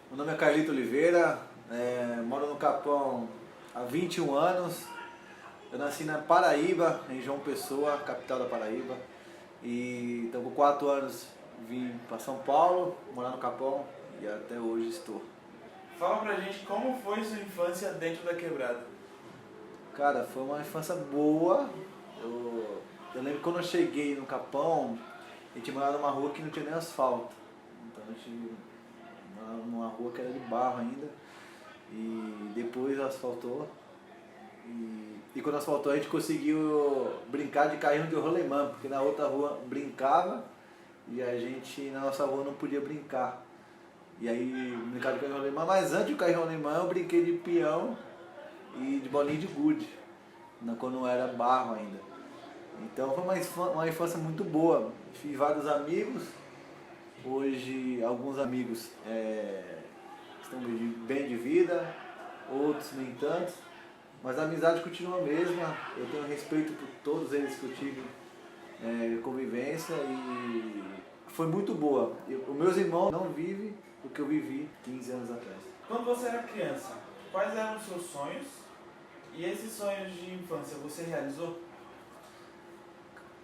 Meu nome é Carlito Oliveira, moro no Capão há 21 anos. Eu nasci na Paraíba, em João Pessoa, capital da Paraíba. E então com 4 anos vim para São Paulo, morar no Capão e até hoje estou. Fala pra gente como foi sua infância dentro da quebrada. Cara, foi uma infância boa. Eu lembro quando eu cheguei no Capão, a gente morava numa rua que não tinha nem asfalto. Então a gente morava numa rua que era de barro ainda. E depois asfaltou. E quando asfaltou a gente conseguiu brincar de carrinho de rolemã, porque na outra rua brincava e a gente na nossa rua não podia brincar. E aí brincar de carrinho de rolemã, mas antes do carrinho de rolemã eu brinquei de peão e de bolinha de gude, quando não era barro ainda. Então foi uma infância muito boa. Fiz vários amigos, hoje alguns amigos estão bem de vida, outros nem tanto, mas a amizade continua a mesma. Eu tenho respeito por todos eles que eu tive convivência e foi muito boa. Os meus irmãos não vivem o que eu vivi 15 anos atrás. Quando você era criança, quais eram os seus sonhos? E esses sonhos de infância você realizou?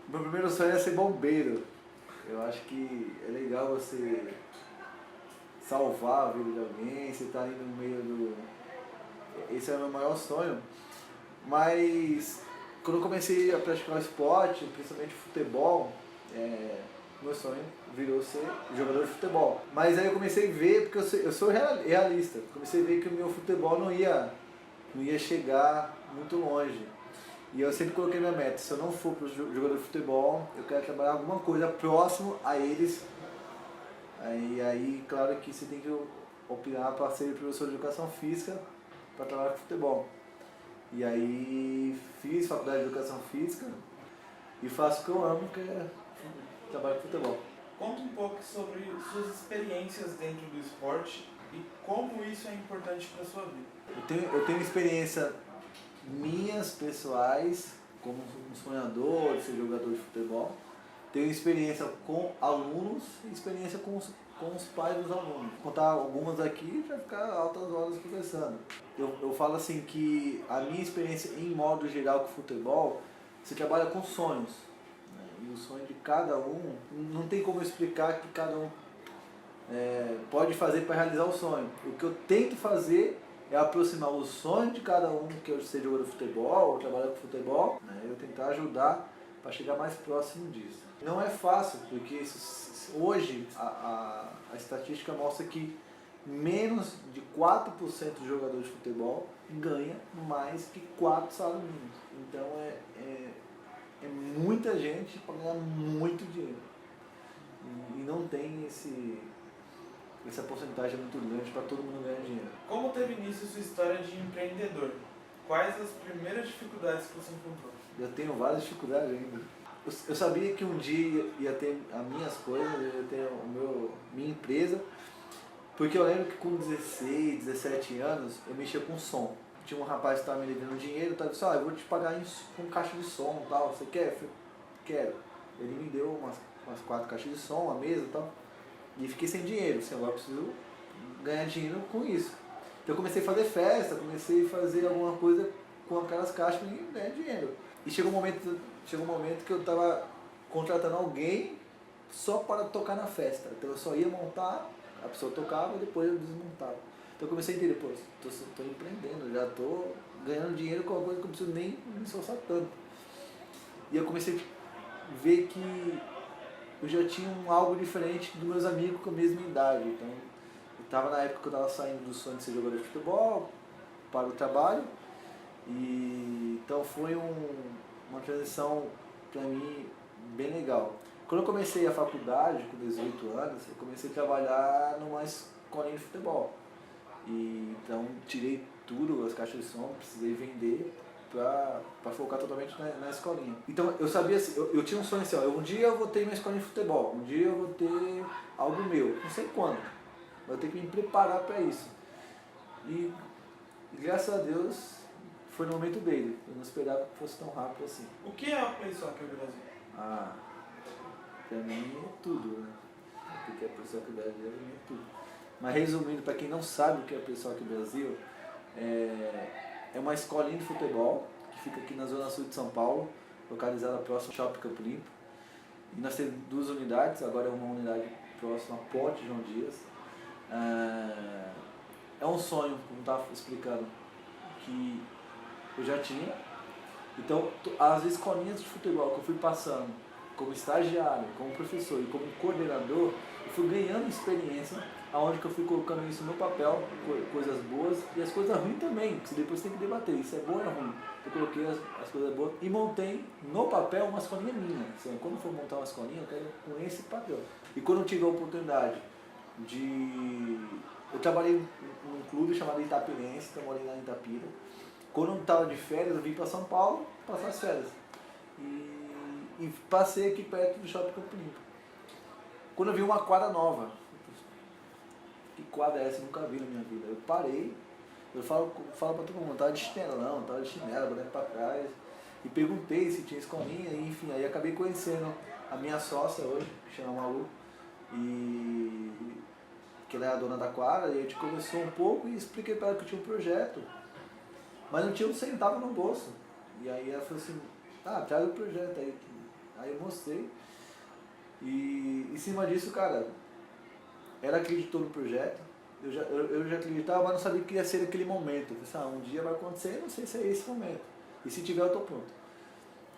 Meu primeiro sonho é ser bombeiro. Eu acho que é legal você salvar a vida de alguém, você tá ali no meio do... Esse é o meu maior sonho. Mas quando eu comecei a praticar o esporte, principalmente futebol, meu sonho virou ser jogador de futebol. Mas aí eu comecei a ver, porque eu sou realista, comecei a ver que o meu futebol não ia chegar muito longe. E eu sempre coloquei minha meta, se eu não for para jogador de futebol, eu quero trabalhar alguma coisa próximo a eles. Aí claro que você tem que opinar para ser professor de educação física para trabalhar com futebol. E aí fiz faculdade de educação física e faço o que eu amo, que é trabalhar com futebol. Conta um pouco sobre suas experiências dentro do esporte e como isso é importante para sua vida. Eu tenho experiência minhas pessoais como um sonhador de ser jogador de futebol. Tenho experiência com alunos e experiência com os pais dos alunos. Vou contar algumas aqui para ficar altas horas conversando. Eu falo assim que a minha experiência em modo geral com futebol, você trabalha com sonhos. Né? E o sonho de cada um, não tem como eu explicar que cada um pode fazer para realizar o sonho. O que eu tento fazer é aproximar o sonho de cada um, que eu seja jogador de futebol ou trabalhar com futebol, né? Eu tentar ajudar para chegar mais próximo disso. Não é fácil, porque hoje a estatística mostra que menos de 4% dos jogadores de futebol ganha mais que 4 salários mínimos. Então é muita gente para ganhar muito dinheiro. E não tem essa porcentagem muito grande para todo mundo ganhar dinheiro. Como teve início sua história de empreendedor? Quais as primeiras dificuldades que você encontrou? Eu tenho várias dificuldades ainda. Eu sabia que um dia ia ter as minhas coisas, eu ia ter minha empresa, porque eu lembro que com 16, 17 anos eu mexia com som. Tinha um rapaz que estava me devendo dinheiro, eu estava dizendo, eu vou te pagar com caixa de som e tal, você quer? Eu falei, quero. Ele me deu umas 4 caixas de som, uma mesa e tal, e fiquei sem dinheiro, assim, agora eu preciso ganhar dinheiro com isso. Então eu comecei a fazer festa, comecei a fazer alguma coisa com aquelas caixas para ganhar dinheiro. E chegou um momento que eu estava contratando alguém só para tocar na festa. Então eu só ia montar, a pessoa tocava e depois eu desmontava. Então eu comecei a entender, pô, estou empreendendo, já estou ganhando dinheiro com uma coisa que eu não preciso nem me esforçar tanto. E eu comecei a ver que eu já tinha algo diferente dos meus amigos com a mesma idade. Então eu estava na época que eu estava saindo do sonho de ser jogador de futebol para o trabalho. E então foi uma transição para mim bem legal. Quando eu comecei a faculdade, com 18 anos, eu comecei a trabalhar numa escolinha de futebol. E então tirei tudo, as caixas de som, precisei vender para focar totalmente na escolinha. Então eu sabia assim, eu tinha um sonho assim, ó, um dia eu vou ter minha escolinha de futebol, um dia eu vou ter algo meu, não sei quando, mas eu tenho que me preparar para isso. E graças a Deus foi no momento dele. Eu não esperava que fosse tão rápido assim. O que é o Play Soccer Brasil? Pra mim é tudo, né? Porque a pessoa que dá dinheiro é tudo. Mas resumindo, para quem não sabe o que é Pessoa Aqui Brasil, é uma escolinha de futebol que fica aqui na zona sul de São Paulo, localizada próximo ao Shopping Campo Limpo. E nós temos 2 unidades, agora é uma unidade próxima à Ponte João Dias. É um sonho, como estava explicando, que eu já tinha. Então, as escolinhas de futebol que eu fui passando, como estagiário, como professor e como coordenador, eu fui ganhando experiência, aonde que eu fui colocando isso no papel, coisas boas e as coisas ruins também, porque depois tem que debater, isso é bom ou é ruim. Eu coloquei as coisas boas e montei no papel uma escolinha minha. Assim, quando eu for montar uma escolinha, eu quero com esse papel. E quando eu tive a oportunidade eu trabalhei num clube chamado Itapirense, então eu morei lá em Itapira. Quando eu estava de férias, eu vim para São Paulo passar as férias. E passei aqui perto do Shopping Campo Limpo. Quando eu vi uma quadra nova, que quadra é essa? Eu nunca vi na minha vida. Eu parei, eu falo para todo mundo, tava de chinelão, tava de chinela, boneco para trás. E perguntei se tinha escolinha, e enfim, aí acabei conhecendo a minha sócia hoje, que chama Malu, que ela é a dona da quadra, e a gente conversou um pouco e expliquei para ela que eu tinha um projeto, mas não tinha um centavo no bolso. E aí ela falou assim, traz o projeto aí. Aí eu mostrei, e em cima disso, cara, ela acreditou no projeto, eu já acreditava, mas não sabia que ia ser aquele momento. Eu pensei, um dia vai acontecer, não sei se é esse momento, e se tiver eu estou pronto.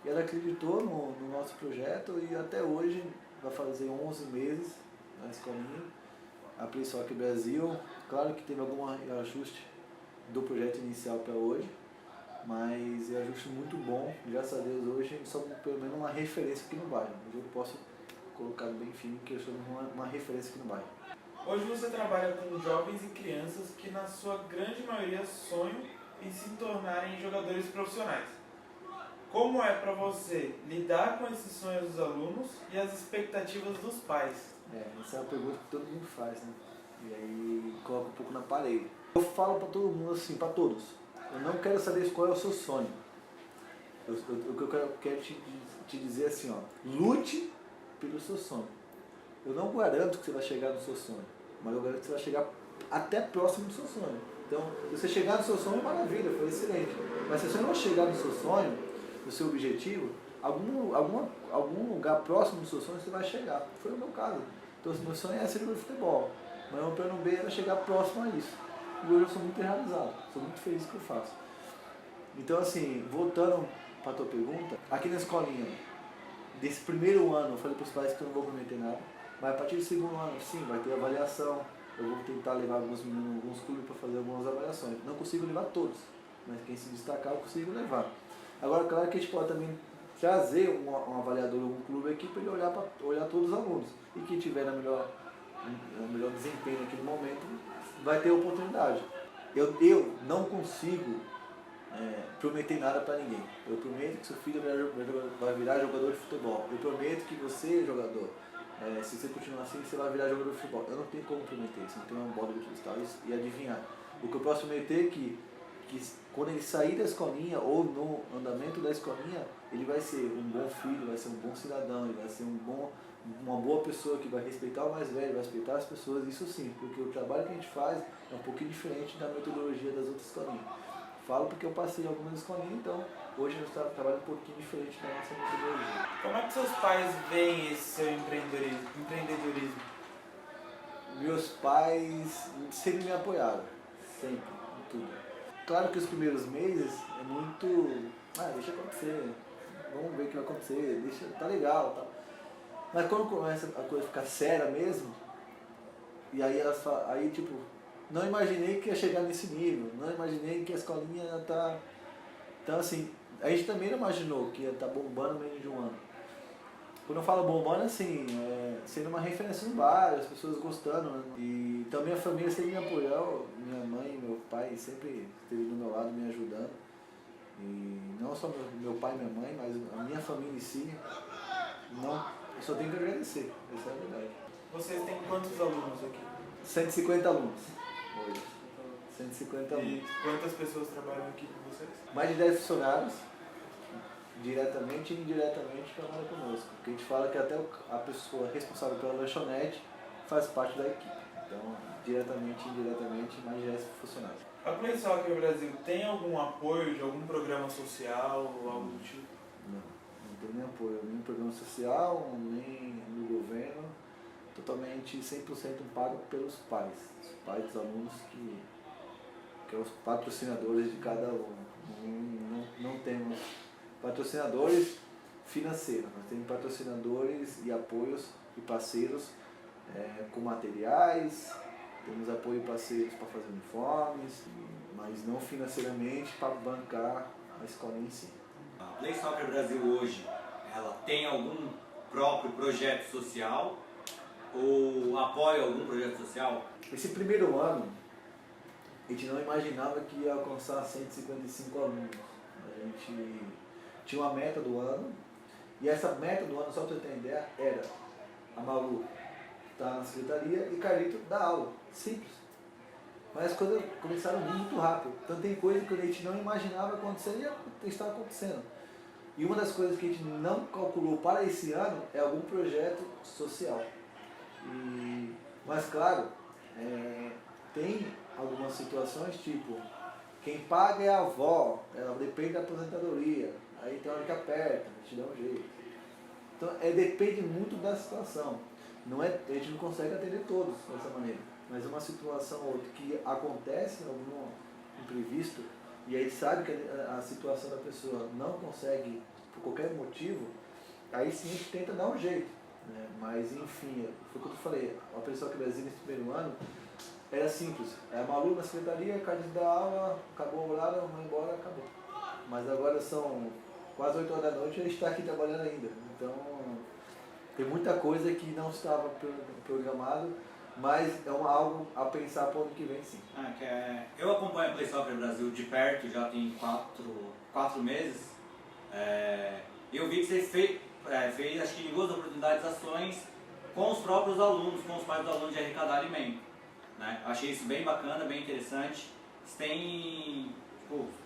E ela acreditou no nosso projeto, e até hoje vai fazer 11 meses na escolinha, a Pessoa Aqui Brasil. Claro que teve algum ajuste do projeto inicial para hoje, mas é um ajuste muito bom, graças a Deus hoje a gente somos pelo menos uma referência aqui no bairro. Eu posso colocar bem firme que eu sou uma referência aqui no bairro. Hoje você trabalha com jovens e crianças que na sua grande maioria sonham em se tornarem jogadores profissionais. Como é para você lidar com esses sonhos dos alunos e as expectativas dos pais? Essa é uma pergunta que todo mundo faz, né? E aí coloca um pouco na parede. Eu falo para todo mundo assim, para todos, eu não quero saber qual é o seu sonho. O que eu quero te dizer assim, lute pelo seu sonho. Eu não garanto que você vai chegar no seu sonho, mas eu garanto que você vai chegar até próximo do seu sonho. Então, se você chegar no seu sonho, maravilha, foi excelente. Mas se você não chegar no seu sonho, no seu objetivo, algum lugar próximo do seu sonho você vai chegar. Foi o meu caso. Então, meu sonho é ser jogador de futebol, mas o meu plano B era chegar próximo a isso. E hoje eu sou muito realizado, sou muito feliz com o que eu faço. Então, assim, voltando para a tua pergunta, aqui na escolinha, desse primeiro ano, eu falei para os pais que eu não vou prometer nada, mas a partir do segundo ano, sim, vai ter avaliação. Eu vou tentar levar alguns meninos em alguns clubes para fazer algumas avaliações. Não consigo levar todos, mas quem se destacar eu consigo levar. Agora, claro que a gente pode também trazer um avaliador de algum clube aqui para ele olhar todos os alunos. E quem tiver no melhor desempenho naquele momento vai ter oportunidade. Eu não consigo prometer nada para ninguém. Eu prometo que seu filho vai virar jogador de futebol. Eu prometo que você, jogador, se você continuar assim, você vai virar jogador de futebol. Eu não tenho como prometer isso, não tenho uma bola de cristal e adivinhar. O que eu posso prometer é que quando ele sair da escolinha ou no andamento da escolinha, ele vai ser um bom filho, vai ser um bom cidadão, ele vai ser uma boa pessoa que vai respeitar o mais velho, vai respeitar as pessoas, isso sim, porque o trabalho que a gente faz é um pouquinho diferente da metodologia das outras escolinhas. Falo porque eu passei em algumas escolinhas, então hoje eu trabalho um pouquinho diferente da nossa metodologia. Como é que seus pais veem esse seu empreendedorismo? Meus pais sempre me apoiaram, sempre, em tudo. Claro que os primeiros meses é muito, deixa acontecer, vamos ver o que vai acontecer, tá legal, tá. Mas quando começa a coisa ficar séria mesmo, e aí elas falam, aí tipo, não imaginei que ia chegar nesse nível, não imaginei que a escolinha ia estar. Então assim, a gente também não imaginou que ia estar bombando no meio de um ano. Quando eu falo bombando, assim, sendo uma referência no bairro, as pessoas gostando, né? E então minha família sempre me apoiou, minha mãe e meu pai sempre esteve do meu lado me ajudando. E não só meu pai e minha mãe, mas a minha família em si, eu só tenho que agradecer, essa é a verdade. Vocês têm quantos alunos aqui? 150 alunos hoje. 150 alunos. E quantas pessoas trabalham aqui com vocês? Mais de 10 funcionários, diretamente e indiretamente, trabalham conosco. Porque a gente fala que até a pessoa responsável pela lanchonete faz parte da equipe. Então, diretamente e indiretamente, mas já é funcionário. A Play Soccer Brasil tem algum apoio de algum programa social ou algo do tipo? Não tem nem apoio, nem programa social, nem no governo, totalmente 100% pago pelos pais, os pais dos alunos que são os patrocinadores de cada aluno. Não temos patrocinadores financeiros, nós temos patrocinadores e apoios e parceiros com materiais, temos apoio e parceiros para fazer uniformes, mas não financeiramente para bancar a escola em si. A Play Soccer Brasil hoje, ela tem algum próprio projeto social ou apoia algum projeto social? Esse primeiro ano, a gente não imaginava que ia alcançar 155 alunos. A gente tinha uma meta do ano, e essa meta do ano, só para você ter ideia, era a Malu estar na secretaria e Carlito dar aula. Simples. Mas as coisas começaram muito rápido. Então tem coisa que a gente não imaginava acontecer e está acontecendo. E uma das coisas que a gente não calculou para esse ano é algum projeto social. Mas claro, tem algumas situações tipo, quem paga é a avó, ela depende da aposentadoria, aí tem hora que aperta, a gente dá um jeito. Então depende muito da situação. A gente não consegue atender todos dessa maneira, mas uma situação ou outra que acontece, algum imprevisto, e aí sabe que a situação da pessoa não consegue por qualquer motivo, aí sim a gente tenta dar um jeito. Né? Mas enfim, foi o que eu falei, a pessoa que Brasil nesse primeiro ano era simples, é a Malu na secretaria, Carlos da aula, acabou o horário, vamos embora, acabou. Mas agora são quase 8 horas da noite e a gente está aqui trabalhando ainda. Então tem muita coisa que não estava programado, mas é algo a pensar para o ano que vem sim. Eu acompanho a Play Soccer Brasil de perto, já tem 4 meses. Eu vi que você fez, acho que em 2 oportunidades, ações com os próprios alunos, com os pais dos alunos de arrecadar alimento. Né? Eu achei isso bem bacana, bem interessante. Você tem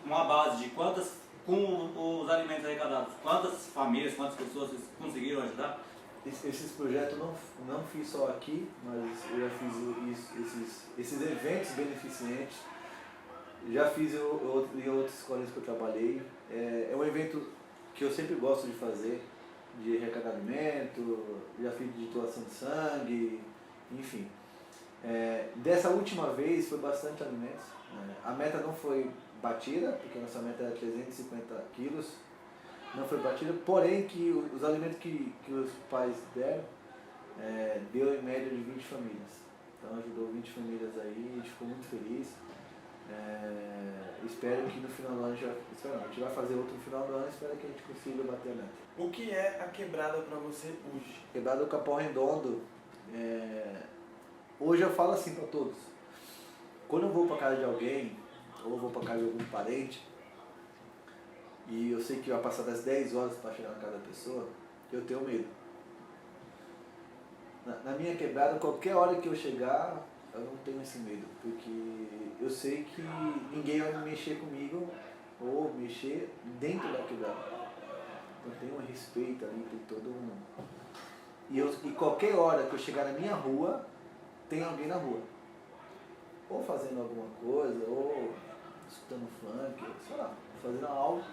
uma base de com os alimentos arrecadados, quantas famílias, quantas pessoas vocês conseguiram ajudar? Esses projetos não fiz só aqui, mas eu já fiz esses eventos beneficentes, já fiz em outras escolas que eu trabalhei. É um evento que eu sempre gosto de fazer, de arrecadar alimento, já fiz de doação de sangue, enfim. Dessa última vez foi bastante alimentos. A meta não foi batida, porque a nossa meta era 350 quilos, não foi batida, porém que os alimentos que os pais deram, deu em média de 20 famílias. Então ajudou 20 famílias aí, a gente ficou muito feliz. Espero que no final do ano, a gente vai fazer outro no final do ano, espero que a gente consiga bater a meta. O que é a quebrada para você hoje? Quebrada do Capão Redondo, hoje eu falo assim para todos, quando eu vou para casa de alguém, ou vou para casa de algum parente, e eu sei que vai passar das 10 horas para chegar na casa da pessoa, eu tenho medo. Na minha quebrada, qualquer hora que eu chegar, eu não tenho esse medo, porque eu sei que ninguém vai mexer comigo ou mexer dentro da quebrada. Então tem um respeito ali por todo mundo. E qualquer hora que eu chegar na minha rua, tem alguém na rua. Ou fazendo alguma coisa, ou escutando funk, sei lá, fazendo algo.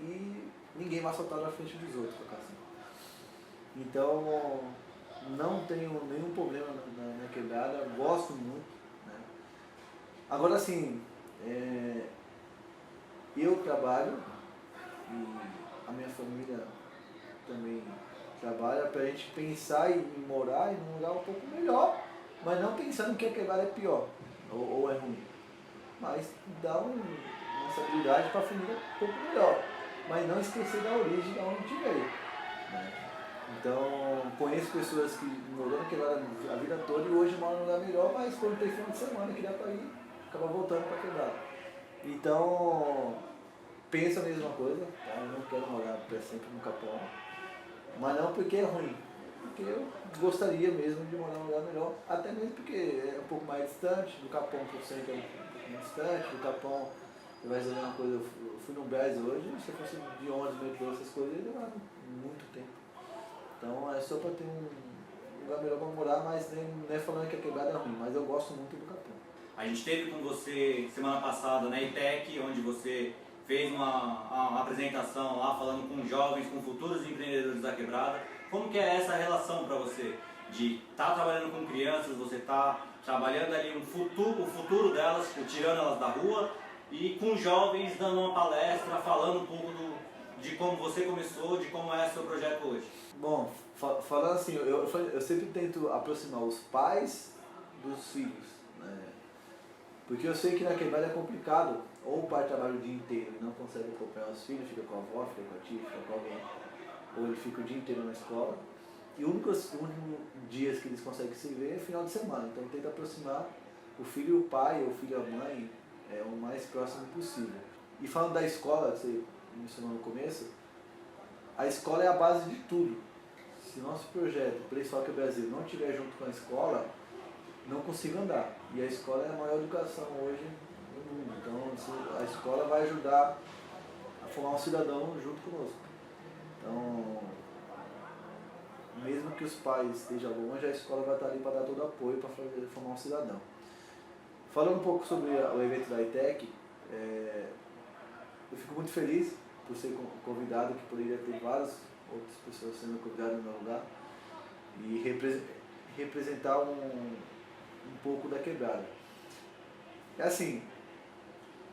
E ninguém vai soltar na frente dos outros, assim. Então, não tenho nenhum problema na quebrada, gosto muito. Né? Agora, assim, eu trabalho e a minha família também trabalha para a gente pensar em morar em um lugar um pouco melhor, mas não pensando que a quebrada é pior ou é ruim, mas dar uma estabilidade para a família um pouco melhor. Mas não esquecer da origem de onde a gente veio. Né? Então, conheço pessoas que moraram naquela a vida toda e hoje moram num lugar melhor, mas quando tem final de semana que dá para ir, acaba voltando para quebrada. Então, penso a mesma coisa, tá? Eu não quero morar para sempre no Capão, mas não porque é ruim, porque eu gostaria mesmo de morar num lugar melhor, até mesmo porque é um pouco mais distante, do Capão por sempre é um pouco mais distante, do Capão. Você vai resolver uma coisa, eu fui no Brás hoje, se eu fosse de ônibus, metrô, essas coisas, ia demorar muito tempo. Então é só para ter lugar melhor para morar, mas não é falando que a quebrada é ruim, mas eu gosto muito do Capão. A gente teve com você semana passada na ETEC, onde você fez uma apresentação lá falando com jovens, com futuros empreendedores da quebrada. Como que é essa relação para você? De estar trabalhando com crianças, você está trabalhando ali o futuro delas, tirando elas da rua, e com jovens dando uma palestra, falando um pouco de como você começou, de como é o seu projeto hoje. Bom, falando assim, eu sempre tento aproximar os pais dos filhos, né? Porque eu sei que na quebrada é complicado, ou o pai trabalha o dia inteiro e não consegue acompanhar os filhos, fica com a avó, fica com a tia, fica com alguém, ou ele fica o dia inteiro na escola. E os únicos dias que eles conseguem se ver é final de semana, então tenta aproximar o filho e o pai, ou o filho e a mãe, o mais próximo possível. E falando da escola, que você mencionou no começo, a escola é a base de tudo. Se nosso projeto, Play Soccer Brasil, não estiver junto com a escola, não consigo andar. E a escola é a maior educação hoje no mundo. Então a escola vai ajudar a formar um cidadão junto conosco. Então, mesmo que os pais estejam longe, a escola vai estar ali para dar todo o apoio para formar um cidadão. Falando um pouco sobre o evento da ETEC, eu fico muito feliz por ser convidado, que poderia ter várias outras pessoas sendo convidadas no meu lugar, e representar um pouco da quebrada. É assim,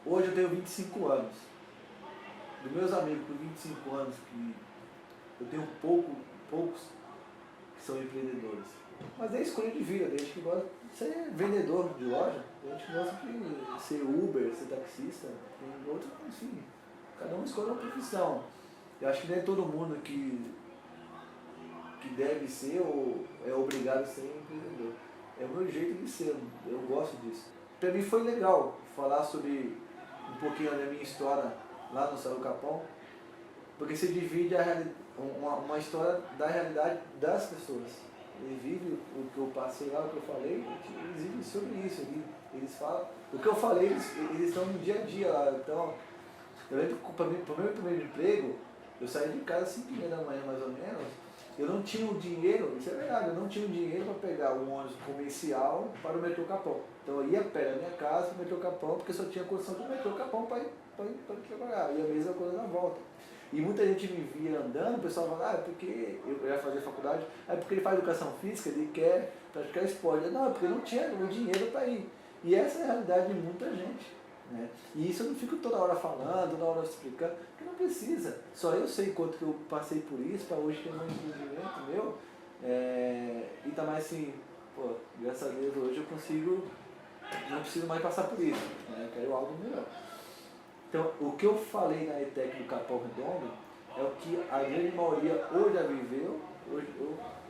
hoje eu tenho 25 anos. Dos meus amigos com 25 anos, que eu tenho poucos que são empreendedores. Mas é escolha de vida, tem gente que gosta de ser vendedor de loja, tem gente que gosta de ser Uber, ser taxista, tem outros, enfim, cada um escolhe uma profissão. Eu acho que nem é todo mundo que deve ser ou é obrigado a ser empreendedor. É o meu jeito de ser, eu gosto disso. Para mim foi legal falar sobre um pouquinho da minha história lá no Céu do Capão, porque você divide uma história da realidade das pessoas. Ele vive o que eu passei lá, o que eu falei, eles vivem sobre isso. Eles falam. O que eu falei, eles estão no dia a dia lá. Então, eu lembro que para o meu primeiro emprego, eu saí de casa às 5h30 da manhã mais ou menos. Eu não tinha o dinheiro, isso é verdade, eu não tinha o dinheiro para pegar um ônibus comercial para o metrô Capão. Então eu ia a pé da minha casa para o metrô Capão, porque só tinha condição do metrô Capão para ir trabalhar. E a mesma coisa na volta. E muita gente me via andando, o pessoal falava, é porque eu ia fazer faculdade, é porque ele faz educação física, ele quer praticar esporte. Não, é porque eu não tinha o dinheiro para ir. E essa é a realidade de muita gente. Né? E isso eu não fico toda hora falando, toda hora explicando, porque não precisa. Só eu sei quanto que eu passei por isso, para hoje ter um empreendimento meu. E tá mais assim, pô, graças a Deus hoje eu consigo, não preciso mais passar por isso. Né? Eu quero algo melhor. Então, o que eu falei na ETEC do Capão Redondo é o que a grande maioria ou já viveu,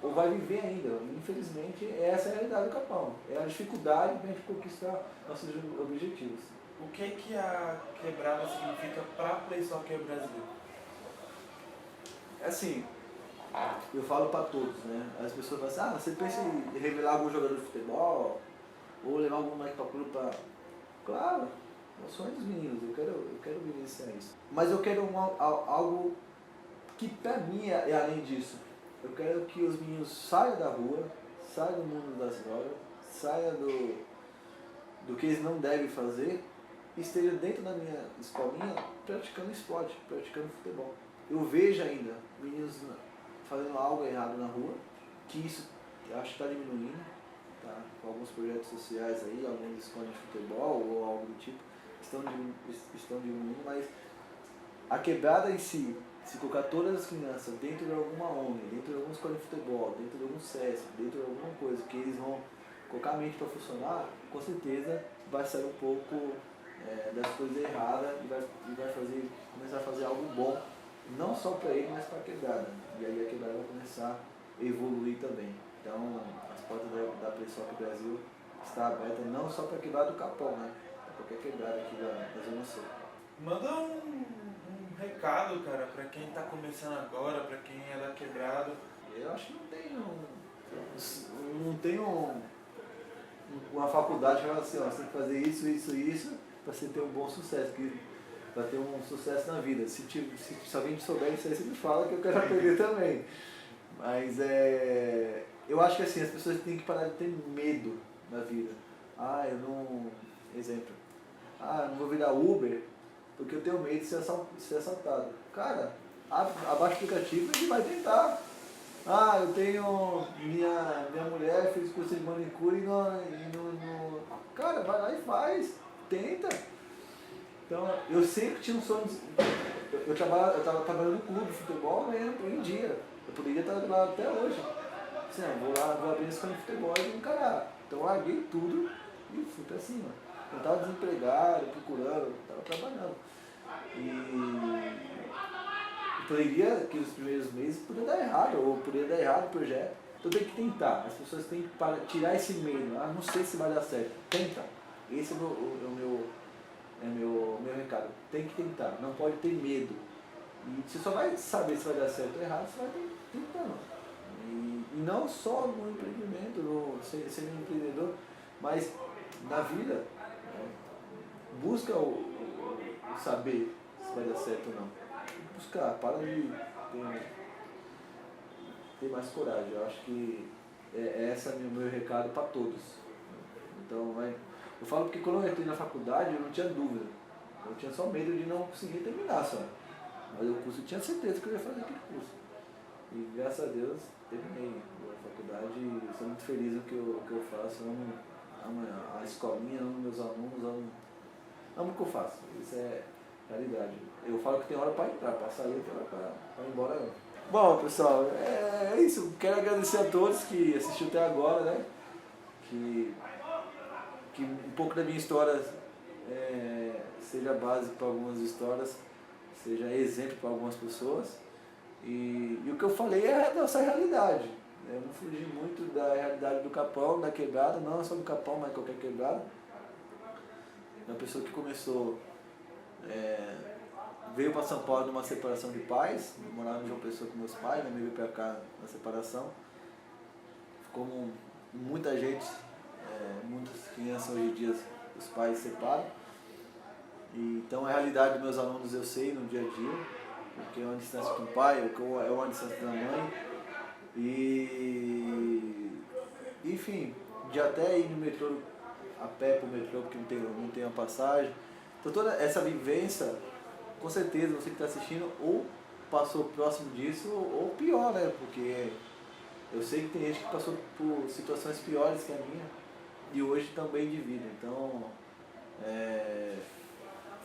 ou vai viver ainda. Infelizmente, essa é a realidade do Capão. É a dificuldade para a gente conquistar nossos objetivos. O que a quebrada significa para Play Soccer Brasil? Assim, eu falo para todos, né? As pessoas falam assim, você pensa em revelar algum jogador de futebol? Ou levar algum moleque para clube para... Claro, é o sonho dos meninos, eu quero vivenciar isso. Mas eu quero algo que para mim é além disso. Eu quero que os meninos saiam da rua, saiam do mundo das drogas, saiam do que eles não devem fazer, e estejam dentro da minha escolinha praticando esporte, praticando futebol. Eu vejo ainda meninos fazendo algo errado na rua, que isso eu acho que está diminuindo, tá? Com alguns projetos sociais aí, algumas escolas de futebol ou algo do tipo, estão diminuindo, mas a quebrada em si, se colocar todas as crianças dentro de alguma ONG, dentro de alguma escola de futebol, dentro de algum SESC, dentro de alguma coisa que eles vão colocar a mente para funcionar, com certeza vai sair um pouco das coisas erradas e vai começar a fazer algo bom, não só para ele, mas para a quebrada. E aí a quebrada vai começar a evoluir também. Então, as portas da Play Soccer Brasil estão abertas não só para a quebrada do Capão, né? Para qualquer quebrada aqui da Zona Sul. Manda um recado, cara, para quem está começando agora, para quem é da quebrada. Eu acho que não tenho uma faculdade que fala assim, ó, você tem que fazer isso para você ter um bom sucesso, para ter um sucesso na vida. Se alguém souber isso aí, você me fala que eu quero aprender também. Mas eu acho que assim, as pessoas têm que parar de ter medo na vida. Ah, eu não... Exemplo. Ah, eu não vou virar Uber porque eu tenho medo de ser assaltado. Cara, abaixa o aplicativo e vai tentar. Ah, eu tenho... Minha mulher fez curso de manicure e não... Cara, vai lá e faz. Tenta. Então, eu sempre tinha um sonho de... Eu estava trabalhando no clube de futebol, ganhando em dia. Eu poderia estar lá até hoje. Assim, vou lá, vou abrir a escola de futebol e encarar. Então eu larguei tudo e fui pra cima. Eu estava desempregado, procurando, estava trabalhando. E poderia, que os primeiros meses, poderia dar errado, ou poderia dar errado o projeto. Então tem que tentar. As pessoas têm que tirar esse medo. Ah, não sei se vai dar certo. Tenta. Esse é o meu recado. Tem que tentar. Não pode ter medo. E você só vai saber se vai dar certo ou errado, você vai tentando. E não só no empreendimento, ser um empreendedor, mas na vida. Busca o saber se vai dar certo ou não. Buscar, para de ter mais coragem. Eu acho que esse é o meu recado para todos. Então, eu falo porque quando eu entrei na faculdade eu não tinha dúvida. Eu tinha só medo de não conseguir terminar só. Mas o curso eu tinha certeza que eu ia fazer aquele curso. E graças a Deus terminei a faculdade e sou muito feliz no que eu faço. Amo a escolinha, amo meus alunos, amo o que eu faço. Isso é realidade. Eu falo que tem hora para entrar, para sair, tem hora para ir embora. Não. Bom, pessoal, é isso. Quero agradecer a todos que assistiram até agora, né? Que um pouco da minha história seja base para algumas histórias, seja exemplo para algumas pessoas. E o que eu falei é a nossa realidade. Eu não fugi muito da realidade do Capão, da quebrada, não só do Capão, mas qualquer quebrada. Uma pessoa que começou, veio para São Paulo numa separação de pais, morava em João Pessoa com meus pais, me veio para cá na separação. Como muita gente, muitas crianças hoje em dia, os pais se separam. Então a realidade dos meus alunos eu sei no dia a dia, porque é uma distância com o pai, é uma distância da mãe. E enfim, de até ir no metrô, a pé pro metrô, porque não tem uma passagem. Então toda essa vivência, com certeza você que está assistindo ou passou próximo disso, ou pior, né? Porque eu sei que tem gente que passou por situações piores que a minha e hoje também divide. Então,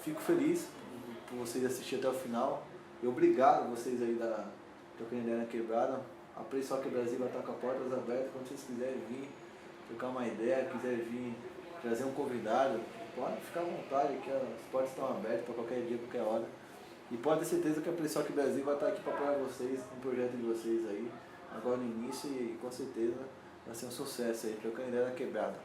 fico feliz por vocês assistirem até o final. E obrigado vocês aí da Trocando Ideia na Quebrada. A Playsocker Brasil vai estar com as portas abertas. Quando vocês quiserem vir trocar uma ideia, quiserem vir trazer um convidado, pode ficar à vontade, que as portas estão abertas para qualquer dia, qualquer hora. E pode ter certeza que a Playsocker Brasil vai estar aqui para apoiar vocês, no projeto de vocês aí, agora no início, e com certeza vai ser um sucesso aí, Trocando Ideia na Quebrada.